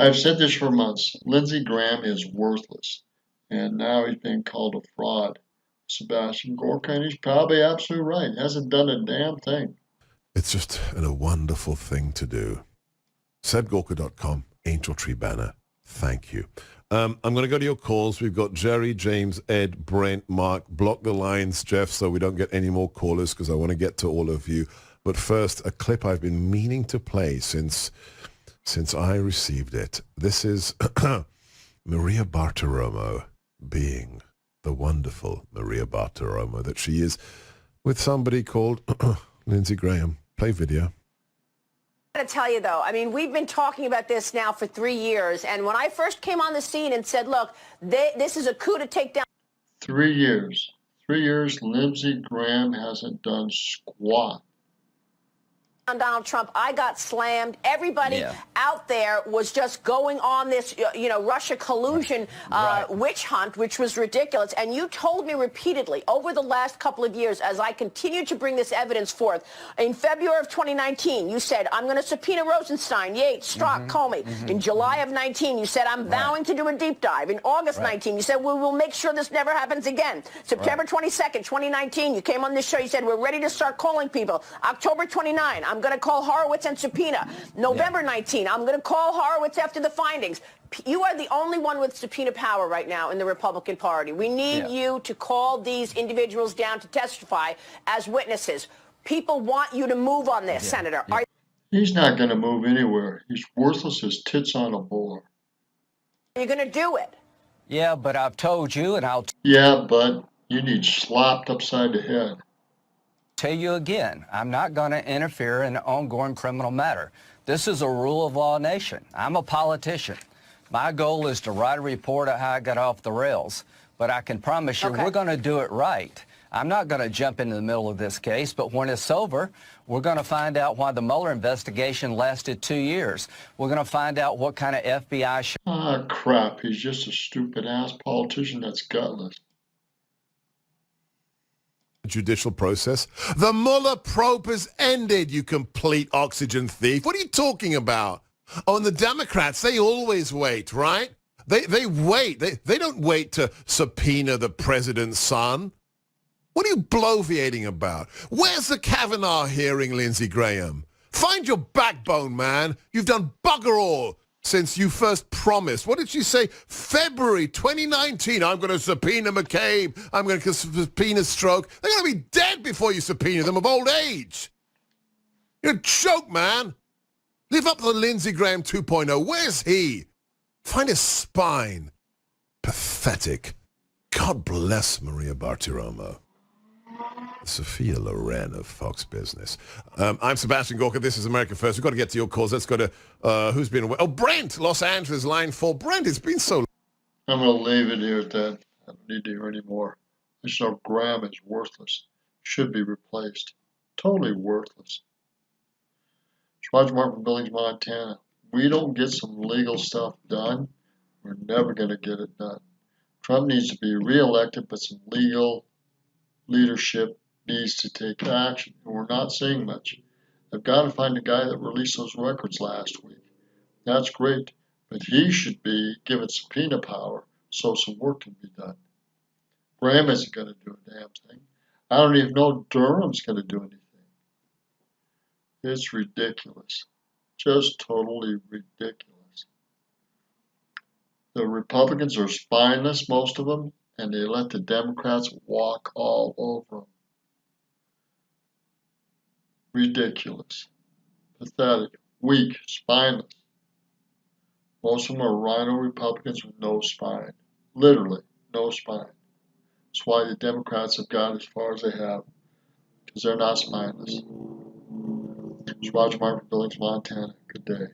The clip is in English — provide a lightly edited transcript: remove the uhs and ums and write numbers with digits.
I've said this for months. Lindsey Graham is worthless, and now he's being called a fraud. Sebastian Gorka, and he's probably absolutely right. He hasn't done a damn thing. It's just a wonderful thing to do. SebGorka.com, Angel Tree Banner. Thank you. I'm going to go to your calls. We've got Jerry, James, Ed, Brent, Mark. Block the lines, Jeff, so we don't get any more callers because I want to get to all of you. But first, a clip I've been meaning to play since I received it. This is Maria Bartiromo being the wonderful Maria Bartiromo that she is with somebody called Lindsey Graham. Play video. I got to tell you, though, I mean, we've been talking about this now for 3 years. And when I first came on the scene and said, look, this is a coup to take down 3 years. 3 years, Lindsey Graham hasn't done squat. Donald Trump, I got slammed. Everybody out there was just going on this, Russia collusion witch hunt, which was ridiculous. And you told me repeatedly over the last couple of years, as I continued to bring this evidence forth, in February of 2019, you said, I'm going to subpoena Rosenstein, Yates, Strzok, Comey. In July of 19, you said, I'm vowing to do a deep dive. In August 19, you said, we will make sure this never happens again. September 22nd, 2019, you came on this show, you said, we're ready to start calling people. October 29, I'm going to call Horowitz and subpoena. November 19, I'm going to call Horowitz after the findings. You are the only one with subpoena power right now in the Republican Party. We need you to call these individuals down to testify as witnesses. People want you to move on this, Senator. He's not going to move anywhere. He's worthless as tits on a board. Are you going to do it? Yeah, but I've told you, and I'll Yeah, but you need slapped upside the head. tell you again, I'm not going to interfere in an ongoing criminal matter. This is a rule of law nation. I'm a politician. My goal is to write a report of how I got off the rails, but I can promise you we're going to do it right. I'm not going to jump into the middle of this case, but when it's over, we're going to find out why the Mueller investigation lasted 2 years. We're going to find out what kind of FBI... Ah, crap. He's just a stupid-ass politician that's gutless. Judicial process. The Mueller probe has ended, you complete oxygen thief. What are you talking about? Oh, and the Democrats, they always wait, right? They wait. They don't wait to subpoena the president's son. What are you bloviating about? Where's the Kavanaugh hearing, Lindsey Graham? Find your backbone, man. You've done bugger all since you first promised. What did she say? February 2019, I'm going to subpoena McCabe. I'm going to subpoena Strzok. They're going to be dead before you subpoena them of old age. You're a joke, man. Live up to the Lindsey Graham 2.0. Where's he? Find his spine. Pathetic. God bless Maria Bartiromo. Sophia Loren of Fox Business. I'm Sebastian Gorka. This is America First. We've got to get to your calls. Let's go to who's been away. Oh, Brent, Los Angeles, line 4. Brent, it's been so long. I'm going to leave it here at that. I don't need to hear any more. This Graham is worthless. Should be replaced. Totally worthless. Roger Martin from Billings, Montana. We don't get some legal stuff done, we're never going to get it done. Trump needs to be reelected, but some legal leadership needs to take action, and we're not seeing much. They've got to find the guy that released those records last week. That's great, but he should be given subpoena power so some work can be done. Graham isn't going to do a damn thing. I don't even know Durham's going to do anything. It's ridiculous. Just totally ridiculous. The Republicans are spineless, most of them, and they let the Democrats walk all over them. Ridiculous. Pathetic. Weak. Spineless. Most of them are rhino Republicans with no spine. Literally, no spine. That's why the Democrats have got as far as they have, because they're not spineless. It's Roger Martin from Billings, Montana. Good day.